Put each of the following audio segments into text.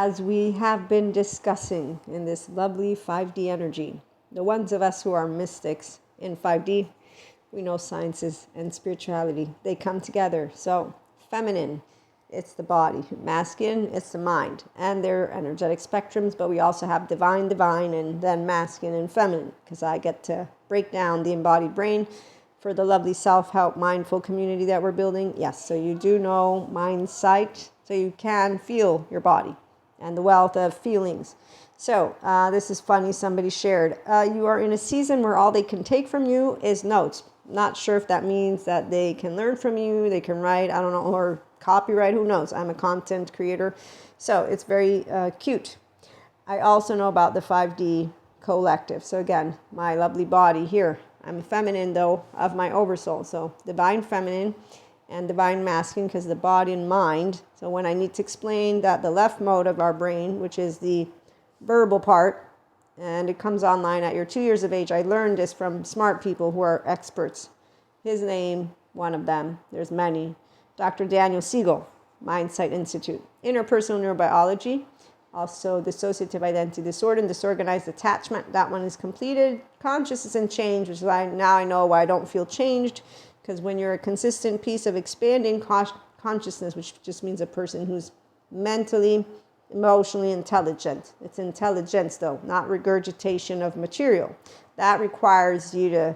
as we have been discussing in this lovely 5D energy, the ones of us who are mystics in 5D, we know sciences and spirituality, they come together. So feminine, it's the body. Masculine, it's the mind. And they're energetic spectrums, but we also have divine, and then masculine and feminine, because I get to break down the embodied brain for the lovely self-help mindful community that we're building. Yes, so you do know mind sight, so you can feel your body and the wealth of feelings. So this is funny, somebody shared, you are in a season where all they can take from you is notes. Not sure if that means that they can learn from you, they can write, I don't know, or copyright, who knows. I'm a content creator, so it's very cute. I also know about the 5D collective. So again, my lovely body here. I'm feminine, though, of my oversoul. So divine feminine and divine masculine, because the body and mind. So when I need to explain that the left mode of our brain, which is the verbal part, and it comes online at your 2 years of age. I learned this from smart people who are experts. His name, one of them, there's many, Dr. Daniel Siegel, Mindsight Institute. Interpersonal neurobiology, also dissociative identity disorder and disorganized attachment. That one is completed. Consciousness and change, which is why now I know why I don't feel changed, because when you're a consistent piece of expanding consciousness, which just means a person who's mentally, emotionally intelligent. It's intelligence, though, not regurgitation of material. That requires you to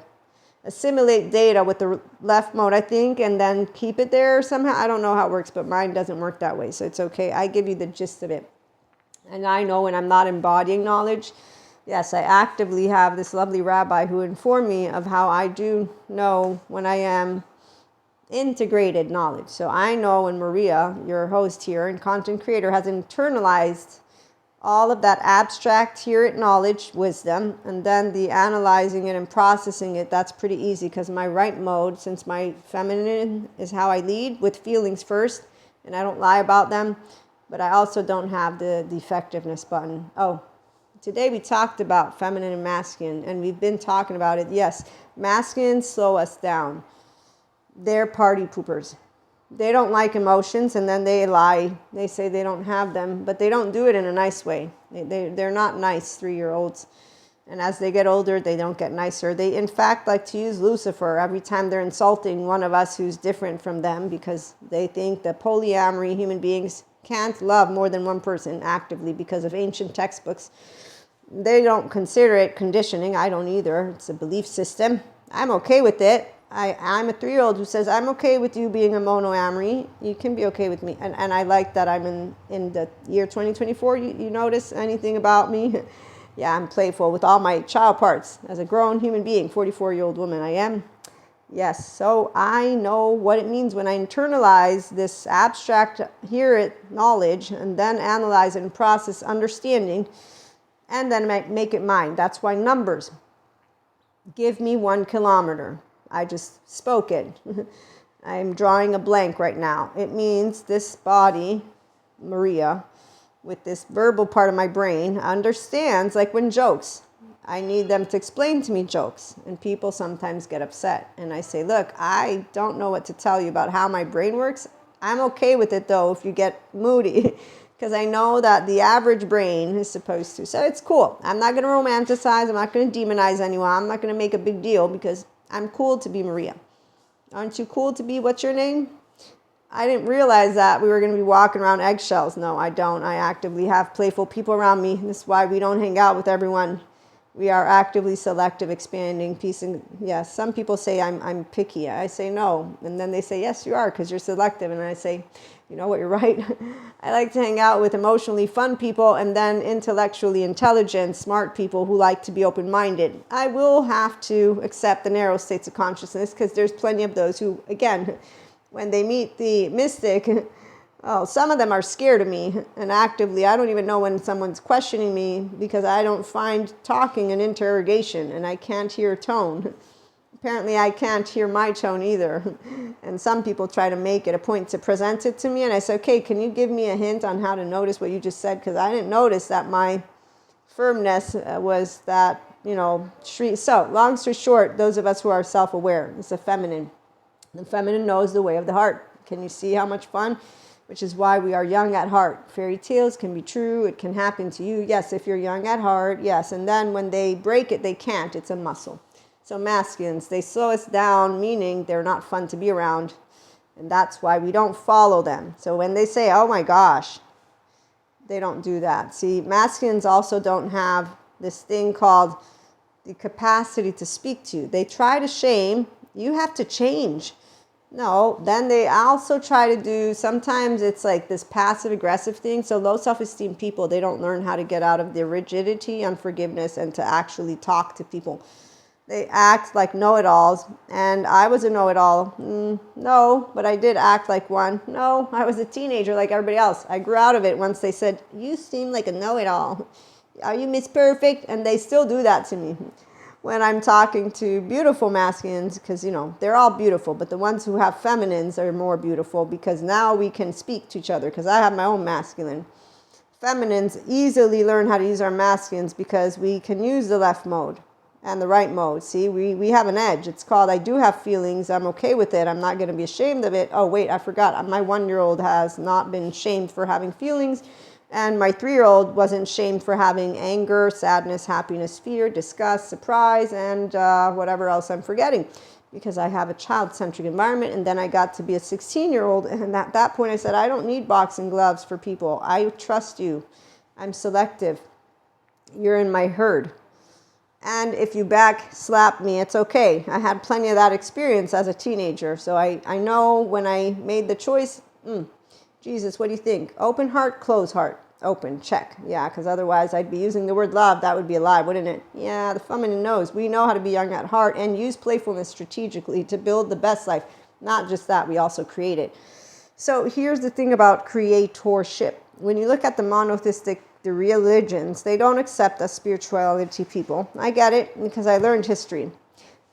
assimilate data with the left mode, I think, and then keep it there somehow. I don't know how it works, but mine doesn't work that way, so it's okay. I give you the gist of it. And I know when I'm not embodying knowledge, yes, I actively have this lovely rabbi who informed me of how I do know when I am integrated knowledge. So I know when Maria, your host here and content creator, has internalized all of that abstract here knowledge, wisdom, and then the analyzing it and processing it, that's pretty easy, because my right mode, since my feminine is how I lead with feelings first, and I don't lie about them, but I also don't have the defectiveness button. Oh, today we talked about feminine and masculine, and we've been talking about it. Yes, masculine slow us down. They're party poopers. They don't like emotions, and then they lie. They say they don't have them, but they don't do it in a nice way. They're not nice 3-year-olds. And as they get older, they don't get nicer. They, in fact, like to use Lucifer every time they're insulting one of us who's different from them, because they think that polyamory human beings can't love more than one person actively because of ancient textbooks. They don't consider it conditioning. I don't either. It's a belief system. I'm okay with it. I'm a 3-year-old who says, I'm okay with you being a monoamory. You can be okay with me. And I like that I'm in the year 2024. You notice anything about me? Yeah, I'm playful with all my child parts. As a grown human being, 44-year-old woman I am. Yes, so I know what it means when I internalize this abstract, hear it, knowledge, and then analyze it and process understanding, and then make it mine. That's why numbers. Give me 1 kilometer. I just spoke it. I'm drawing a blank right now. It means this body, Maria, with this verbal part of my brain, understands, like when jokes. I need them to explain to me jokes, and people sometimes get upset. And I say, look, I don't know what to tell you about how my brain works. I'm okay with it, though, if you get moody, because I know that the average brain is supposed to. So it's cool. I'm not going to romanticize. I'm not going to demonize anyone. I'm not going to make a big deal, because I'm cool to be Maria. Aren't you cool to be, what's your name? I didn't realize that we were going to be walking around eggshells. No, I don't. I actively have playful people around me. This is why we don't hang out with everyone. We are actively selective, expanding, piecing. Yes, some people say I'm picky. I say no. And then they say, yes, you are, because you're selective. And I say, you know what, you're right. I like to hang out with emotionally fun people, and then intellectually intelligent, smart people who like to be open-minded. I will have to accept the narrow states of consciousness, because there's plenty of those who, again, when they meet the mystic, oh, some of them are scared of me, and actively, I don't even know when someone's questioning me, because I don't find talking an interrogation, and I can't hear tone. Apparently, I can't hear my tone either. And some people try to make it a point to present it to me, and I say, okay, can you give me a hint on how to notice what you just said? Because I didn't notice that my firmness was that, So, long story short, those of us who are self-aware, it's a feminine. The feminine knows the way of the heart. Can you see how much fun? which is why we are young at heart. Fairy tales can be true. It can happen to you. Yes, if you're young at heart, yes. And then when they break it, they can't. It's a muscle. So masculines, they slow us down, meaning they're not fun to be around. And that's why we don't follow them. So when they say, oh my gosh, they don't do that. See, masculines also don't have this thing called the capacity to speak to you. They try to shame. You have to change. No, then they also try to do, sometimes it's like this passive aggressive thing. So low self-esteem people, they don't learn how to get out of their rigidity, unforgiveness, and to actually talk to people. They act like know-it-alls, and I was a know-it-all. No, but I did act like one. No, I was a teenager like everybody else. I grew out of it once they said, you seem like a know-it-all. Are you Miss Perfect? And they still do that to me when I'm talking to beautiful masculines, because, you know, they're all beautiful, but the ones who have feminines are more beautiful because now we can speak to each other, because I have my own masculine. Feminines easily learn how to use our masculines because we can use the left mode and the right mode. See, we have an edge. It's called, I do have feelings. I'm okay with it. I'm not going to be ashamed of it. Oh, wait, I forgot. My 1-year-old has not been shamed for having feelings. And my 3-year-old wasn't shamed for having anger, sadness, happiness, fear, disgust, surprise, and whatever else I'm forgetting. Because I have a child-centric environment. And then I got to be a 16-year-old. And at that point I said, I don't need boxing gloves for people. I trust you. I'm selective. You're in my herd. And if you back slap me, it's okay. I had plenty of that experience as a teenager. So I know when I made the choice, Jesus, what do you think? Open heart, close heart. Open, check. Yeah, because otherwise I'd be using the word love. That would be a lie, wouldn't it? Yeah, the feminine knows. We know how to be young at heart and use playfulness strategically to build the best life. Not just that, we also create it. So here's the thing about creatorship. When you look at the monotheistic, the religions, they don't accept us spirituality people. I get it because I learned history.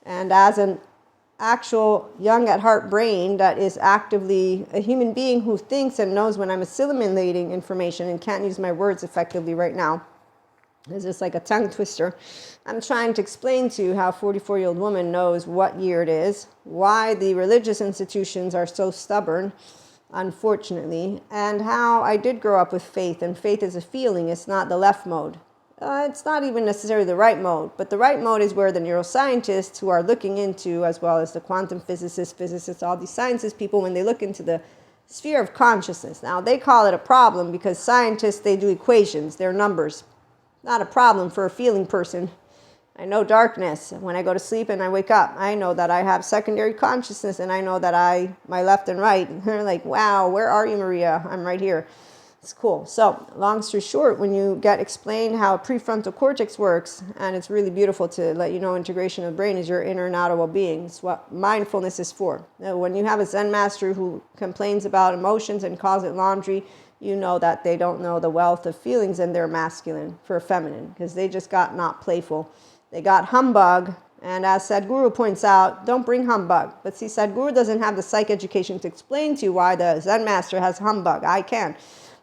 And as an actual young at heart brain that is actively a human being who thinks and knows when I'm assimilating information and can't use my words effectively right now, it's just like a tongue twister. I'm trying to explain to you how a 44-year-old woman knows what year it is, why the religious institutions are so stubborn, unfortunately, and how I did grow up with faith, and faith is a feeling. It's not the left mode. It's not even necessarily the right mode, but the right mode is where the neuroscientists who are looking into, as well as the quantum physicists, all these sciences people, when they look into the sphere of consciousness. Now, they call it a problem because scientists, they do equations, they're numbers. Not a problem for a feeling person. I know darkness. When I go to sleep and I wake up, I know that I have secondary consciousness, and I know that my left and right, and they're like, wow, where are you, Maria? I'm right here. It's cool. So long story short, when you get explained how prefrontal cortex works, and it's really beautiful to let you know integration of the brain is your inner and outer well-being. It's what mindfulness is for. Now, when you have a Zen master who complains about emotions and calls it laundry, you know that they don't know the wealth of feelings, and they're masculine for a feminine because they just got not playful. They got humbug, and as Sadhguru points out, don't bring humbug. But see, Sadhguru doesn't have the psych education to explain to you why the Zen master has humbug. I can.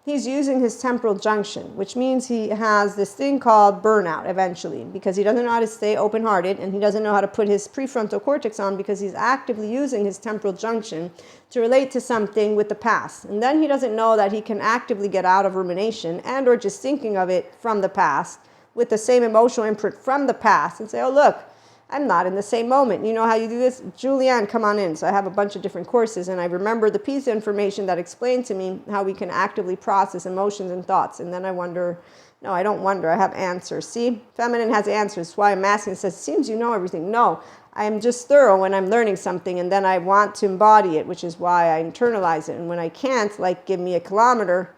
He's using his temporal junction, which means he has this thing called burnout eventually, because he doesn't know how to stay open-hearted, and he doesn't know how to put his prefrontal cortex on because he's actively using his temporal junction to relate to something with the past. And then he doesn't know that he can actively get out of rumination and or just thinking of it from the past with the same emotional imprint from the past and say, oh, look, I'm not in the same moment. You know how you do this? Julianne, come on in. So I have a bunch of different courses, and I remember the piece of information that explained to me how we can actively process emotions and thoughts. And then I wonder, no, I don't wonder. I have answers. See, feminine has answers. That's why I'm asking. It says, seems you know everything. No, I am just thorough when I'm learning something, and then I want to embody it, which is why I internalize it. And when I can't, like give me a kilometer,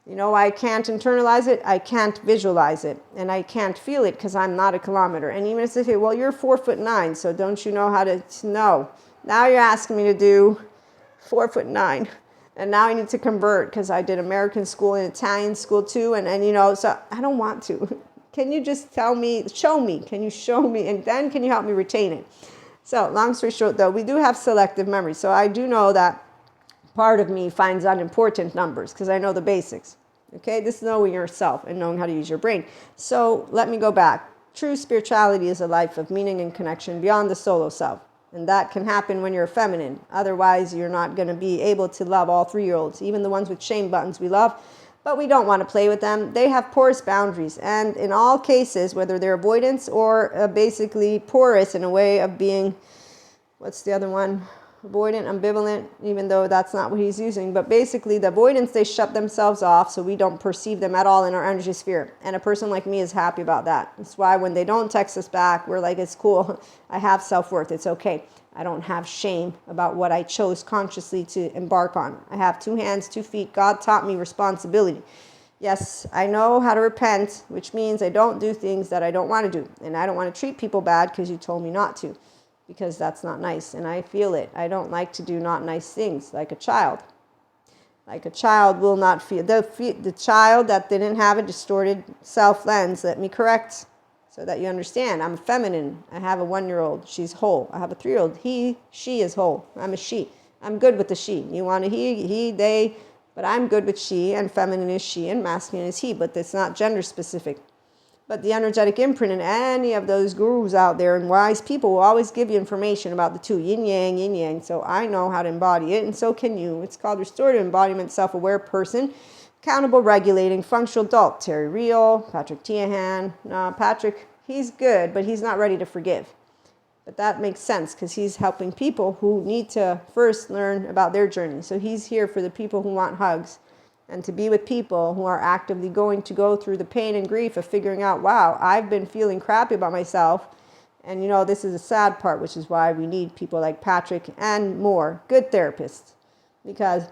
you know why I can't internalize it? I can't visualize it, and I can't feel it because I'm not a kilometer. And even if they say, well, you're 4'9", so don't you know how to know? Now you're asking me to do 4'9", and now I need to convert because I did American school and Italian school too, and you know, so I don't want to. Can you just tell me, show me? Can you show me? And then can you help me retain it? So long story short, though, we do have selective memory. So I do know that part of me finds unimportant numbers because I know the basics. Okay, this is knowing yourself and knowing how to use your brain. So let me go back. True spirituality is a life of meaning and connection beyond the solo self. And that can happen when you're feminine. Otherwise, you're not going to be able to love all 3-year-olds, even the ones with shame buttons we love. But we don't want to play with them. They have porous boundaries. And in all cases, whether they're avoidance or basically porous in a way of being, what's the other one? Avoidant, ambivalent, even though that's not what he's using. But basically, the avoidance, they shut themselves off so we don't perceive them at all in our energy sphere. And a person like me is happy about that. That's why when they don't text us back, we're like, it's cool. I have self-worth. It's okay. I don't have shame about what I chose consciously to embark on. I have 2 hands, 2 feet. God taught me responsibility. Yes, I know how to repent, which means I don't do things that I don't want to do. And I don't want to treat people bad because you told me not to. Because that's not nice, and I feel it. I don't like to do not nice things, like a child. Like a child will not feel. The child that didn't have a distorted self-lens, let me correct so that you understand. I'm feminine. I have a 1-year-old. She's whole. I have a 3-year-old. She is whole. I'm a she. I'm good with the she. You want a he, they, but I'm good with she, and feminine is she, and masculine is he, but it's not gender specific. But the energetic imprint in any of those gurus out there and wise people will always give you information about the 2, yin yang. So I know how to embody it, and so can you. It's called restorative embodiment, self-aware person, accountable, regulating, functional adult. Terry Real, Patrick Tiahan. No, Patrick, he's good, but he's not ready to forgive. But that makes sense because he's helping people who need to first learn about their journey. So he's here for the people who want hugs. And to be with people who are actively going to go through the pain and grief of figuring out, wow, I've been feeling crappy about myself. And, this is a sad part, which is why we need people like Patrick and more good therapists. Because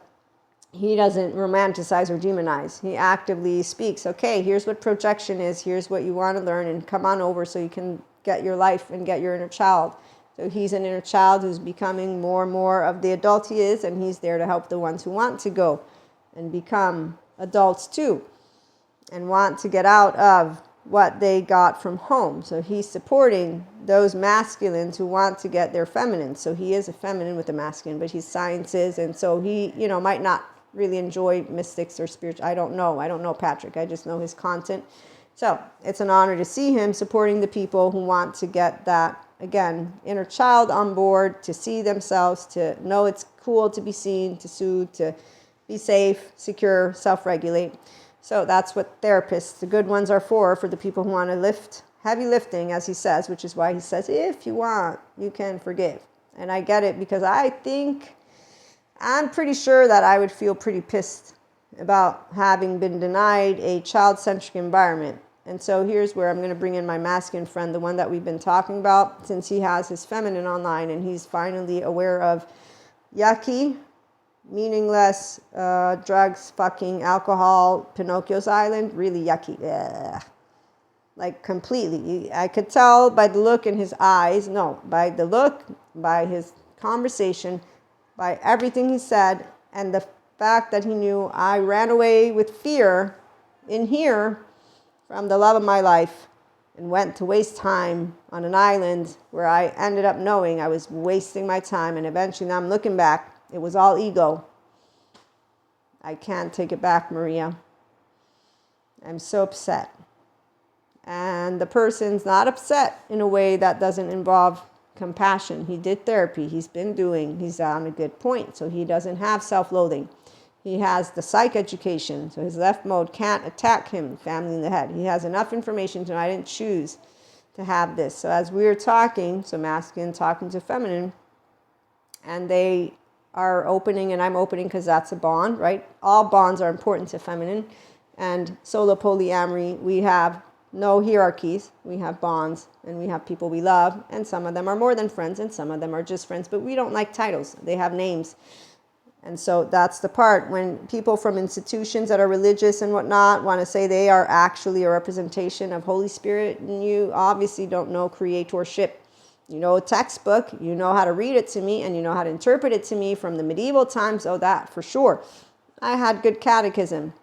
he doesn't romanticize or demonize. He actively speaks, okay, here's what projection is. Here's what you want to learn. And come on over so you can get your life and get your inner child. So he's an inner child who's becoming more and more of the adult he is. And he's there to help the ones who want to go and become adults too, and want to get out of what they got from home. So he's supporting those masculines who want to get their feminine. So he is a feminine with a masculine, but he's sciences, and so he, might not really enjoy mystics or spiritual. I don't know Patrick. I just know his content. So it's an honor to see him supporting the people who want to get that, again, inner child on board, to see themselves, to know it's cool to be seen, to soothe, to be safe, secure, self-regulate. So that's what therapists, the good ones, are for the people who want to lift, heavy lifting, as he says, which is why he says, if you want, you can forgive. And I get it because I'm pretty sure that I would feel pretty pissed about having been denied a child-centric environment. And so here's where I'm going to bring in my masculine friend, the one that we've been talking about, since he has his feminine online and he's finally aware of yucky, meaningless, drugs, fucking, alcohol, Pinocchio's Island, really yucky. Ugh. Like completely. I could tell by the look in his eyes, by the look, by his conversation, by everything he said, and the fact that he knew I ran away with fear in here from the love of my life and went to waste time on an island where I ended up knowing I was wasting my time, and eventually now I'm looking back. It was all ego. I can't take it back, Maria. I'm so upset. And the person's not upset in a way that doesn't involve compassion. He did therapy. He's on a good point. So he doesn't have self-loathing. He has the psych education. So his left mode can't attack him, family in the head. He has enough information to know I didn't choose to have this. So as we were talking, so masculine talking to feminine, and they are opening, and I'm opening because that's a bond, right? All bonds are important to feminine. And solo polyamory, we have no hierarchies. We have bonds, and we have people we love, and some of them are more than friends, and some of them are just friends, but we don't like titles. They have names. And so that's the part when people from institutions that are religious and whatnot want to say they are actually a representation of Holy Spirit, and you obviously don't know creatorship. You know a textbook, you know how to read it to me, and you know how to interpret it to me from the medieval times. Oh, that for sure. I had good catechism.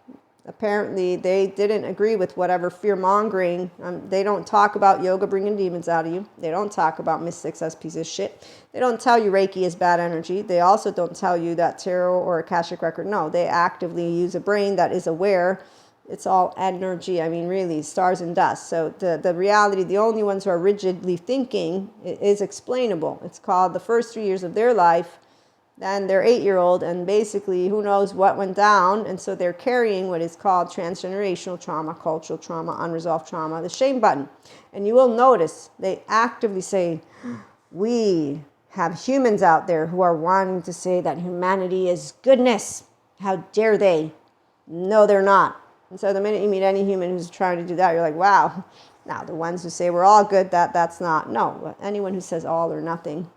Apparently, they didn't agree with whatever fear-mongering. They don't talk about yoga bringing demons out of you. They don't talk about mystics as pieces of shit. They don't tell you Reiki is bad energy. They also don't tell you that tarot or Akashic record. No, they actively use a brain that is aware It's all energy. I mean, really, stars and dust. So the reality, the only ones who are rigidly thinking is explainable. It's called the first 3 years of their life. Then they're 8-year-old, and basically who knows what went down. And so they're carrying what is called transgenerational trauma, cultural trauma, unresolved trauma, the shame button. And you will notice they actively say, we have humans out there who are wanting to say that humanity is goodness. How dare they? No, they're not. And so the minute you meet any human who's trying to do that, you're like, wow. Now, the ones who say we're all good, that's not. No, anyone who says all or nothing.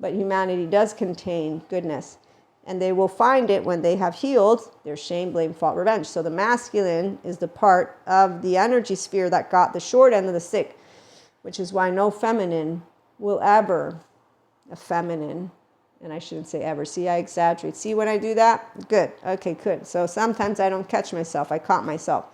But humanity does contain goodness. And they will find it when they have healed their shame, blame, fault, revenge. So the masculine is the part of the energy sphere that got the short end of the stick, which is why no feminine will ever, a feminine, and I shouldn't say ever. See, I exaggerate. See when I do that? Good. Okay, good. So sometimes I don't catch myself. I caught myself.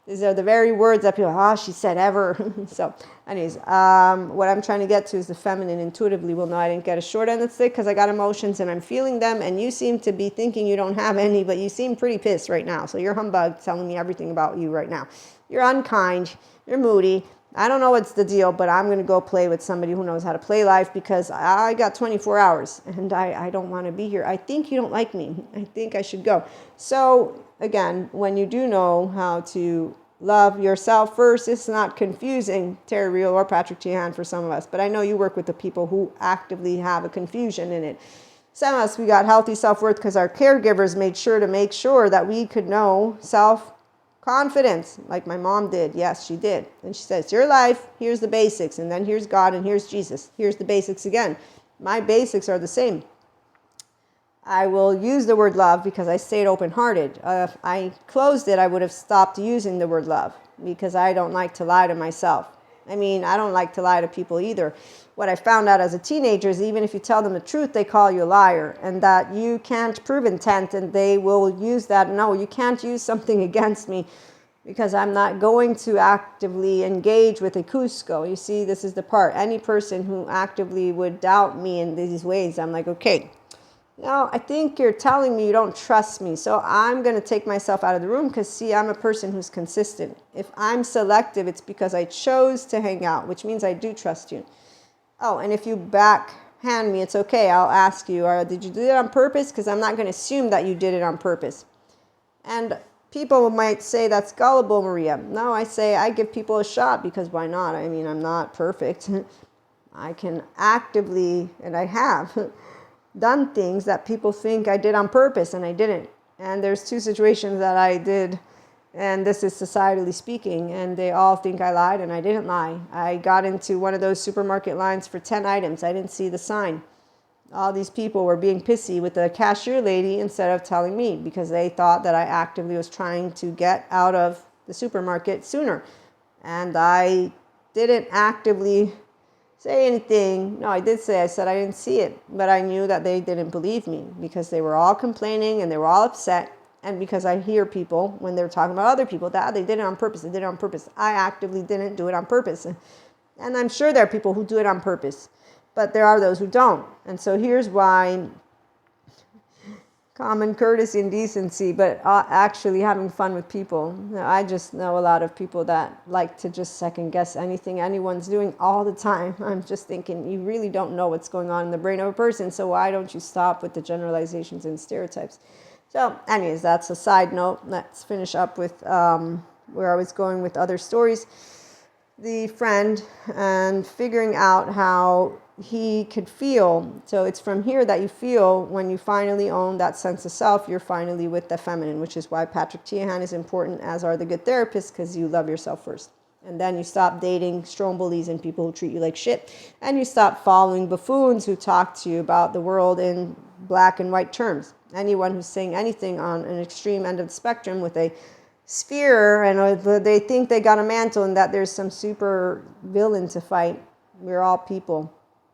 These are the very words that people, she said ever. So anyways, what I'm trying to get to is the feminine intuitively will know I didn't get a short end of the stick because I got emotions and I'm feeling them. And you seem to be thinking you don't have any, but you seem pretty pissed right now. So you're humbug telling me everything about you right now. You're unkind. You're moody. I don't know what's the deal, but I'm going to go play with somebody who knows how to play life because I got 24 hours and I don't want to be here. I think you don't like me. I think I should go. So again, when you do know how to love yourself first, it's not confusing, Terry Real or Patrick Tian for some of us. But I know you work with the people who actively have a confusion in it. Some of us, we got healthy self-worth because our caregivers made sure to make sure that we could know self-confidence, like my mom did. Yes, she did. And she says, your life, here's the basics. And then here's God and here's Jesus. Here's the basics again. My basics are the same. I will use the word love because I stayed open-hearted. If I closed it, I would have stopped using the word love because I don't like to lie to myself. I mean, I don't like to lie to people either. What I found out as a teenager is even if you tell them the truth, they call you a liar and that you can't prove intent and they will use that. No, you can't use something against me because I'm not going to actively engage with a Cusco. You see, this is the part. Any person who actively would doubt me in these ways, I'm like, okay. No, I think you're telling me you don't trust me. So I'm going to take myself out of the room because, see, I'm a person who's consistent. If I'm selective, it's because I chose to hang out, which means I do trust you. Oh, and if you backhand me, it's okay. I'll ask you, did you do it on purpose? Because I'm not going to assume that you did it on purpose. And people might say that's gullible, Maria. No, I say I give people a shot because why not? I mean, I'm not perfect. I can actively, and I have, done things that people think I did on purpose and I didn't. And there's 2 situations that I did, and this is societally speaking, and they all think I lied and I didn't lie. I got into one of those supermarket lines for 10 items. I didn't see the sign. All these people were being pissy with the cashier lady instead of telling me because they thought that I actively was trying to get out of the supermarket sooner. And I didn't actively say anything. No, I did say, I said I didn't see it, but I knew that they didn't believe me because they were all complaining and they were all upset. And because I hear people when they're talking about other people that they did it on purpose, they did it on purpose. I actively didn't do it on purpose. And I'm sure there are people who do it on purpose, but there are those who don't. And so here's why common courtesy and decency, but actually having fun with people. I just know a lot of people that like to just second guess anything anyone's doing all the time. I'm just thinking, you really don't know what's going on in the brain of a person, so why don't you stop with the generalizations and stereotypes? So anyways, that's a side note. Let's finish up with where I was going with other stories. The friend and figuring out how he could feel. So it's from here that you feel when you finally own that sense of self, you're finally with the feminine, which is why Patrick Tiahan is important, as are the good therapists, because you love yourself first. And then you stop dating strombolies and people who treat you like shit. And you stop following buffoons who talk to you about the world in black and white terms. Anyone who's saying anything on an extreme end of the spectrum with a sphere and they think they got a mantle and that there's some super villain to fight. We're all people.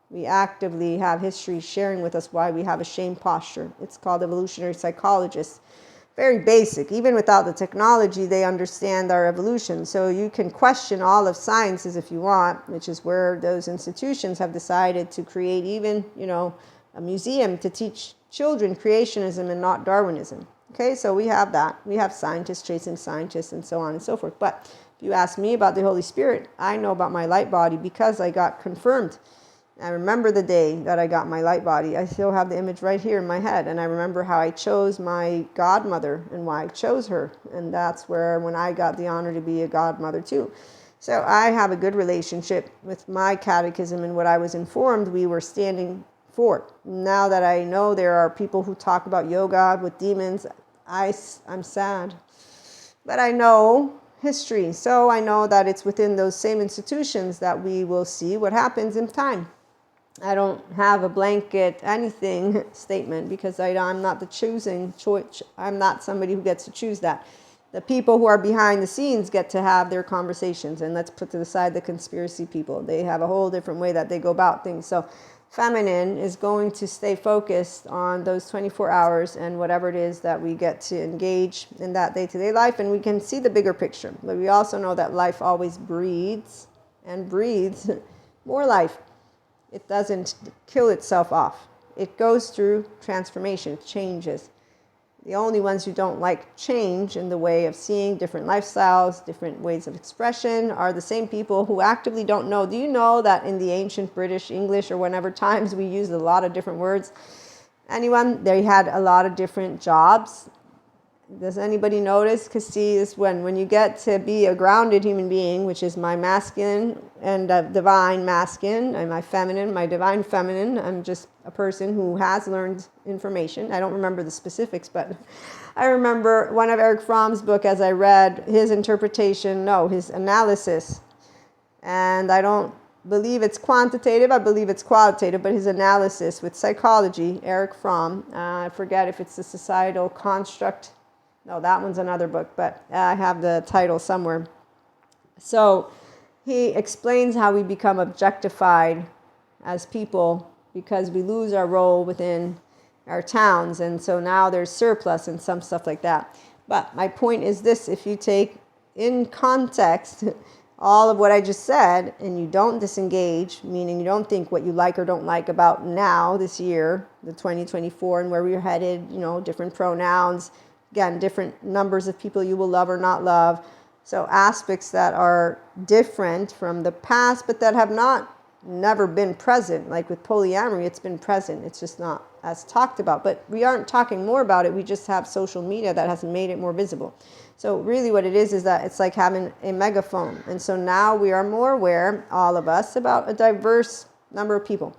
We actively have history sharing with us why we have a shame posture. It's called evolutionary psychologists. Very basic. Even without the technology, they understand our evolution. So you can question all of sciences if you want, which is where those institutions have decided to create even, a museum to teach children creationism and not Darwinism. Okay, so we have that. We have scientists chasing scientists and so on and so forth. But if you ask me about the Holy Spirit, I know about my light body because I got confirmed. I remember the day that I got my light body. I still have the image right here in my head. And I remember how I chose my godmother and why I chose her. And that's where when I got the honor to be a godmother too. So I have a good relationship with my catechism, and what I was informed we were standing for. Now that I know there are people who talk about yoga with demons, I'm sad. But I know history. So I know that it's within those same institutions that we will see what happens in time. I don't have a blanket anything statement because I'm not the choosing choice. I'm not somebody who gets to choose that. The people who are behind the scenes get to have their conversations, and let's put to the side the conspiracy people. They have a whole different way that they go about things. So feminine is going to stay focused on those 24 hours and whatever it is that we get to engage in that day-to-day life, and we can see the bigger picture. But we also know that life always breeds and breathes more life. It doesn't kill itself off. It goes through transformation, changes. The only ones who don't like change in the way of seeing different lifestyles, different ways of expression, are the same people who actively don't know. Do you know that in the ancient British English or whenever times we used a lot of different words? Anyone? They had a lot of different jobs. Does anybody notice? Because see, is when you get to be a grounded human being, which is my masculine and divine masculine, and my feminine, my divine feminine. I'm just a person who has learned information. I don't remember the specifics, but I remember one of Eric Fromm's book as I read his interpretation, his analysis. And I don't believe it's quantitative, I believe it's qualitative, but his analysis with psychology, Eric Fromm, I forget if it's the societal construct. No, that one's another book, but I have the title somewhere. So he explains how we become objectified as people because we lose our role within our towns. And so now there's surplus and some stuff like that. But my point is this: if you take in context all of what I just said and you don't disengage, meaning you don't think what you like or don't like about now, this year, the 2024, and where we're headed, different pronouns, again, different numbers of people you will love or not love. So aspects that are different from the past, but that have never been present. Like with polyamory, it's been present. It's just not as talked about. But we aren't talking more about it. We just have social media that has made it more visible. So really what it is that it's like having a megaphone. And so now we are more aware, all of us, about a diverse number of people.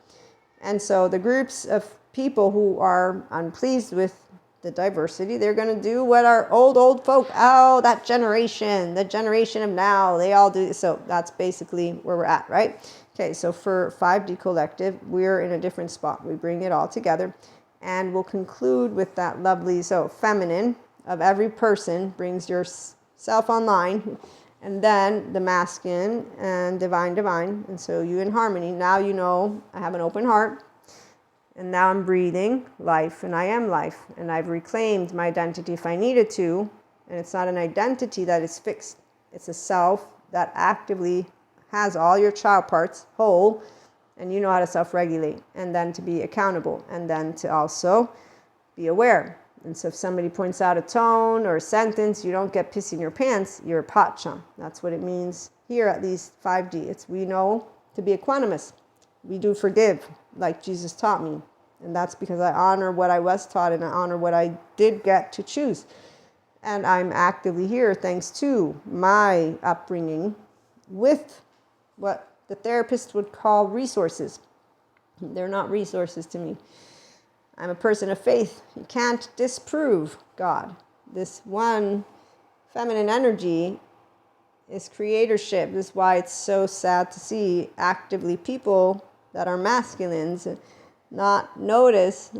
And so the groups of people who are unpleased with the diversity, they're going to do what our old folk, that generation, the generation of now, they all do. So that's basically where we're at, right? Okay, so for 5D Collective, we're in a different spot. We bring it all together, and we'll conclude with that lovely, feminine of every person brings yourself online, and then the masculine and divine, and so you in harmony. Now I have an open heart. And now I'm breathing life, and I am life. And I've reclaimed my identity if I needed to. And it's not an identity that is fixed. It's a self that actively has all your child parts whole. And you know how to self-regulate. And then to be accountable. And then to also be aware. And so if somebody points out a tone or a sentence, you don't get pissy in your pants. You're a pacha. That's what it means here, at least 5D. We know to be equanimous. We do forgive, like Jesus taught me. And that's because I honor what I was taught, and I honor what I did get to choose. And I'm actively here thanks to my upbringing with what the therapist would call resources. They're not resources to me. I'm a person of faith. You can't disprove God. This one feminine energy is creatorship. This is why it's so sad to see actively people that are masculines not notice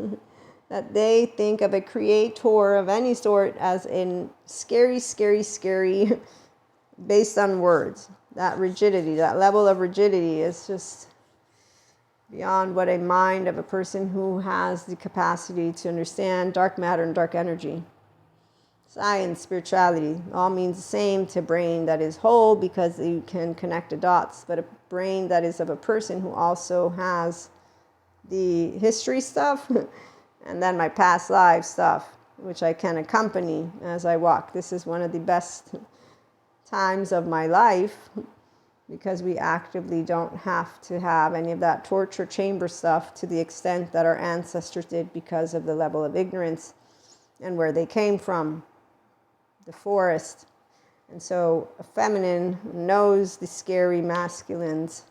that they think of a creator of any sort as in scary based on words. That rigidity, that level of rigidity is just beyond what a mind of a person who has the capacity to understand dark matter and dark energy. Science, spirituality, all means the same to brain that is whole because you can connect the dots, but a brain that is of a person who also has the history stuff and then my past life stuff. which I can accompany as I walk. This is one of the best times of my life because we actively don't have to have any of that torture chamber stuff to the extent that our ancestors did because of the level of ignorance and where they came from, the forest. And so a feminine knows the scary masculines.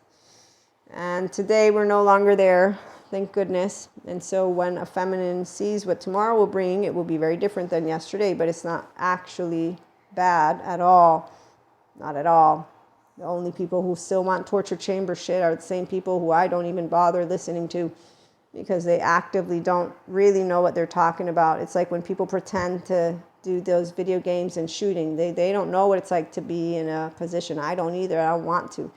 And today we're no longer there, thank goodness. And so when a feminine sees what tomorrow will bring, it will be very different than yesterday, but it's not actually bad at all. Not at all. The only people who still want torture chamber shit are the same people who I don't even bother listening to because they actively don't really know what they're talking about. It's like when people pretend to do those video games and shooting. They don't know what it's like to be in a position. I don't either. I don't want to.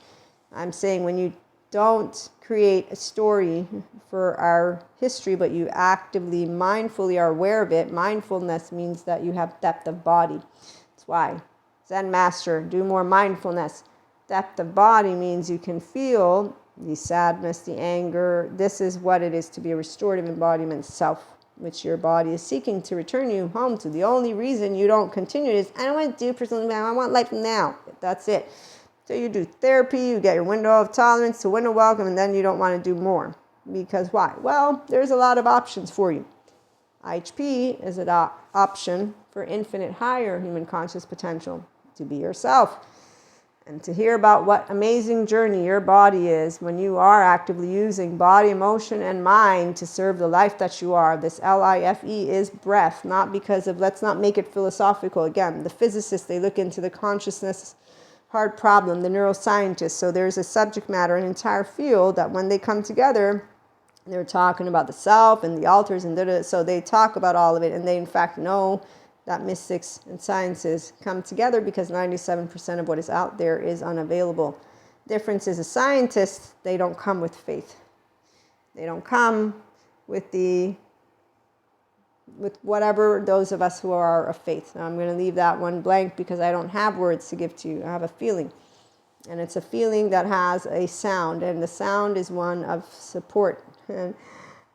I'm saying when you don't create a story for our history, but you actively, mindfully are aware of it, mindfulness means that you have depth of body. That's why. Zen master, do more mindfulness. Depth of body means you can feel the sadness, the anger. This is what it is to be a restorative embodiment self, which your body is seeking to return you home to. The only reason you don't continue is, I don't want to do personal development, I want life now. That's it. So you do therapy, you get your window of tolerance to window welcome, and then you don't want to do more. Because why? Well, there's a lot of options for you. IHP is an option for infinite higher human conscious potential to be yourself. And to hear about what amazing journey your body is when you are actively using body, emotion, and mind to serve the life that you are. This LIFE is breath, not because of, let's not make it philosophical. Again, the physicists, they look into the consciousness hard problem, the neuroscientists. So there's a subject matter, an entire field that when they come together, they're talking about the self and the alters and da-da. So they talk about all of it, and they in fact know that mystics and sciences come together because 97% of what is out there is unavailable. Difference is a scientist, they don't come with faith. They don't come with whatever those of us who are of faith. Now I'm going to leave that one blank because I don't have words to give to you. I have a feeling. And it's a feeling that has a sound, and the sound is one of support. And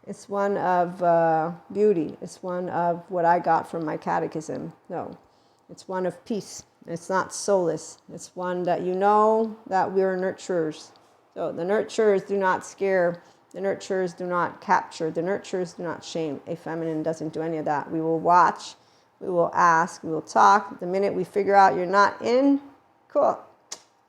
it's one of beauty. It's one of what I got from my catechism. No, it's one of peace. It's not soulless. It's one that you know that we're nurturers. So the nurturers do not scare. The nurturers do not capture. The nurturers do not shame. A feminine doesn't do any of that. We will watch. We will ask. We will talk. The minute we figure out you're not in, cool.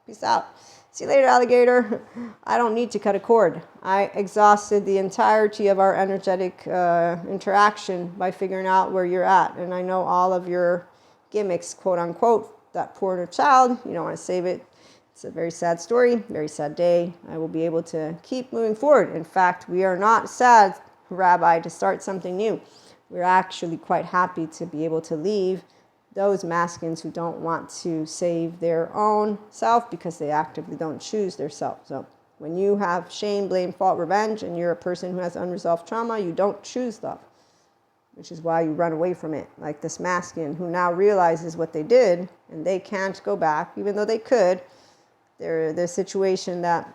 Peace out. See you later, alligator. I don't need to cut a cord. I exhausted the entirety of our energetic interaction by figuring out where you're at. And I know all of your gimmicks, quote unquote, that poor inner child. You don't want to save it. It's a very sad story, very sad day. I will be able to keep moving forward. In fact, we are not sad, Rabbi, to start something new. We're actually quite happy to be able to leave those masculines who don't want to save their own self because they actively don't choose their self. So when you have shame, blame, fault, revenge, and you're a person who has unresolved trauma, you don't choose love, which is why you run away from it. Like this masculine who now realizes what they did and they can't go back, even though they could. The situation that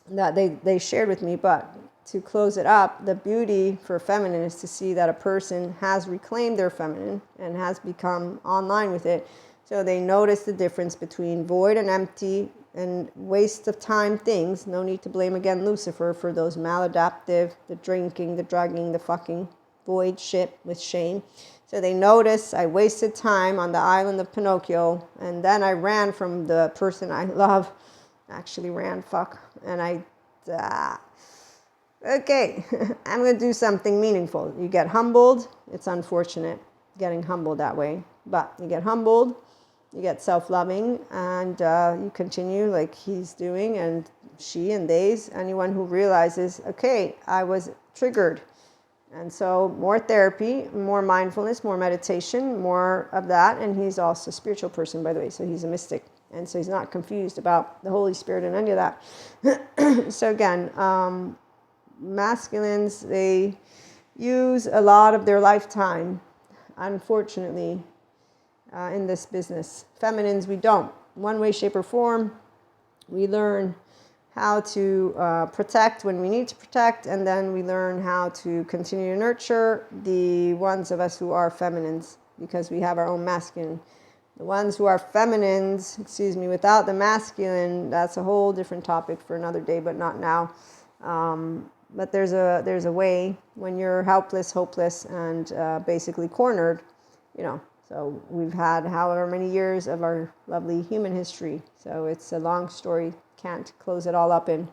they shared with me, but to close it up, the beauty for feminine is to see that a person has reclaimed their feminine and has become online with it. So they notice the difference between void and empty and waste of time things. No need to blame again Lucifer for those maladaptive, the drinking, the drugging, the fucking void shit with shame. So they notice I wasted time on the island of Pinocchio, and then I ran from the person I love. Actually ran, and okay, I'm going to do something meaningful. You get humbled. It's unfortunate getting humbled that way. But you get humbled, you get self-loving, and you continue like he's doing, and she and they's, anyone who realizes, okay, I was triggered. And so more therapy, more mindfulness, more meditation, more of that. And he's also a spiritual person, by the way, so he's a mystic. And so he's not confused about the Holy Spirit and any of that. So again, masculines, they use a lot of their lifetime, unfortunately, in this business. Feminines, we don't. One way, shape, or form, we learn how to protect when we need to protect, and then we learn how to continue to nurture the ones of us who are feminines, because we have our own masculine. The ones who are feminines, without the masculine, that's a whole different topic for another day, but not now. But there's a way when you're helpless, hopeless, and basically cornered, So we've had however many years of our lovely human history. So it's a long story. Can't close it all up in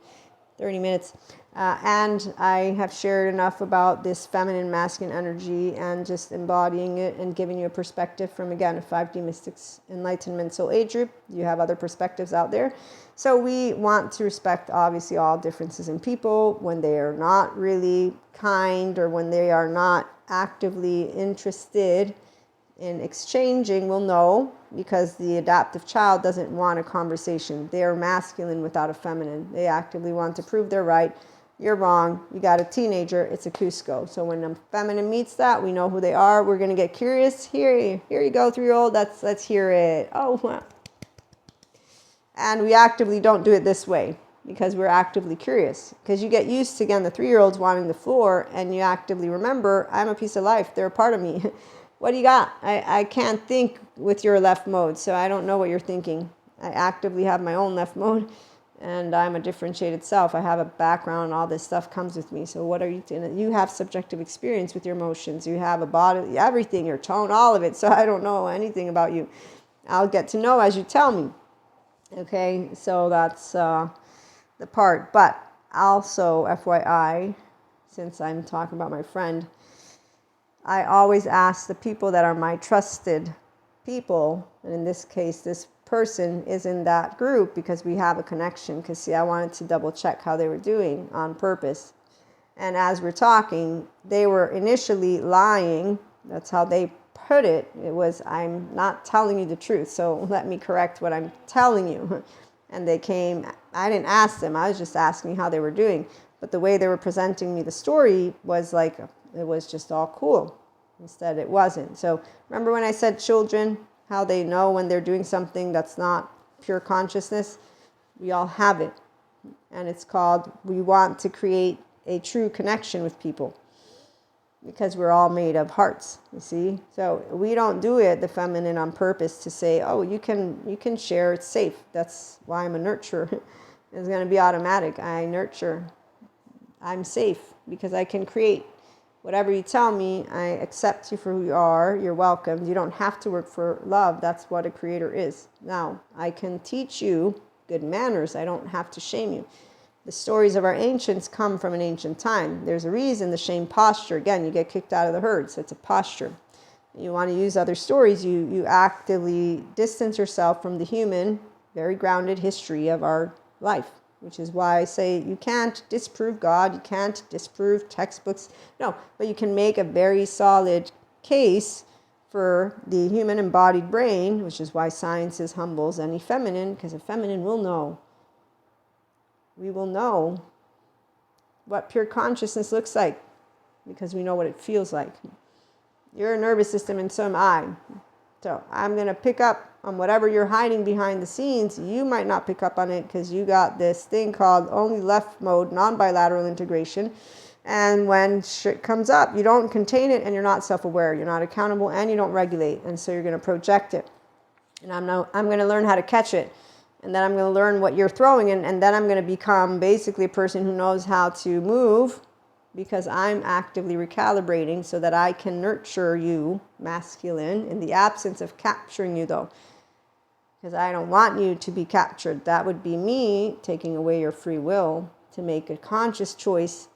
30 minutes. And I have shared enough about this feminine, masculine energy and just embodying it and giving you a perspective from, again, a 5D Mystics Enlightenment Soul Age group. You have other perspectives out there. So we want to respect, obviously, all differences in people when they are not really kind or when they are not actively interested in exchanging. We'll know, because the adaptive child doesn't want a conversation. They are masculine without a feminine. They actively want to prove they're right. You're wrong. You got a teenager. It's a Cusco. So when a feminine meets that, we know who they are. We're going to get curious. Here you go, 3-year-old. Let's hear it. Oh, wow. And we actively don't do it this way because we're actively curious. Because you get used to, again, the 3-year-olds wanting the floor, and you actively remember, I'm a piece of life. They're a part of me. What do you got? I can't think with your left mode, so I don't know what you're thinking. I actively have my own left mode, and I'm a differentiated self. I have a background, all this stuff comes with me. So what are you doing? You have subjective experience with your emotions. You have a body, everything, your tone, all of it. So I don't know anything about you. I'll get to know as you tell me. Okay, so that's the part. But also, FYI, since I'm talking about my friend, I always ask the people that are my trusted people, and in this case, this person is in that group because we have a connection. Because, see, I wanted to double check how they were doing on purpose. And as we're talking, they were initially lying. That's how they put it. It was, I'm not telling you the truth, so let me correct what I'm telling you. And they came, I didn't ask them, I was just asking how they were doing. But the way they were presenting me the story was like, it was just all cool. Instead, it wasn't. So remember when I said children, how they know when they're doing something that's not pure consciousness? We all have it. And it's called, we want to create a true connection with people. Because we're all made of hearts, you see? So we don't do it, the feminine, on purpose to say, oh, you can share, it's safe. That's why I'm a nurturer. It's going to be automatic. I nurture. I'm safe because I can create. Whatever you tell me, I accept you for who you are. You're welcome. You don't have to work for love. That's what a creator is. Now, I can teach you good manners. I don't have to shame you. The stories of our ancients come from an ancient time. There's a reason the shame posture. Again, you get kicked out of the herd, so it's a posture. You want to use other stories, you actively distance yourself from the human, very grounded history of our life. Which is why I say you can't disprove God, you can't disprove textbooks. No, but you can make a very solid case for the human embodied brain, which is why science is humbles any feminine, because a feminine will know. We will know what pure consciousness looks like, because we know what it feels like. Your nervous system, and so am I. So I'm going to pick up on whatever you're hiding behind the scenes. You might not pick up on it because you got this thing called only left mode, non-bilateral integration. And when shit comes up, you don't contain it and you're not self-aware. You're not accountable and you don't regulate. And so you're going to project it. And I'm going to learn how to catch it. And then I'm going to learn what you're throwing. And then I'm going to become basically a person who knows how to move, because I'm actively recalibrating so that I can nurture you, masculine, in the absence of capturing you, though. Because I don't want you to be captured. That would be me taking away your free will to make a conscious choice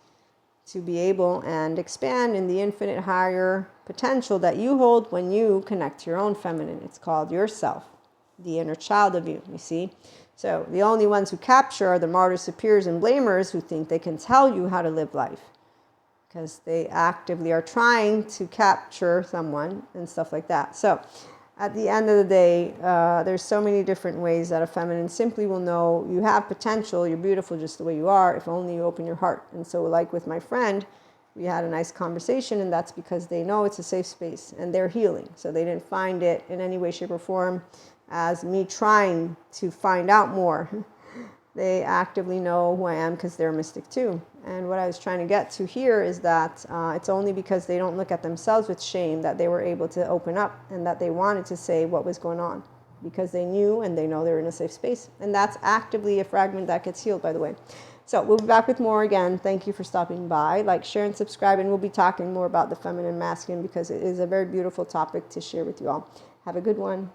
to be able and expand in the infinite higher potential that you hold when you connect to your own feminine. It's called yourself, the inner child of you, you see? So the only ones who capture are the martyrs, superiors, and blamers who think they can tell you how to live life. Because they actively are trying to capture someone and stuff like that. So at the end of the day, there's so many different ways that a feminine simply will know you have potential, you're beautiful just the way you are, if only you open your heart. And so like with my friend, we had a nice conversation, and that's because they know it's a safe space and they're healing. So they didn't find it in any way, shape, or form as me trying to find out more. They actively know who I am because they're a mystic too. And what I was trying to get to here is that it's only because they don't look at themselves with shame that they were able to open up and that they wanted to say what was going on, because they knew and they know they're in a safe space. And that's actively a fragment that gets healed, by the way. So we'll be back with more again. Thank you for stopping by. Like, share, and subscribe. And we'll be talking more about the feminine, masculine, because it is a very beautiful topic to share with you all. Have a good one.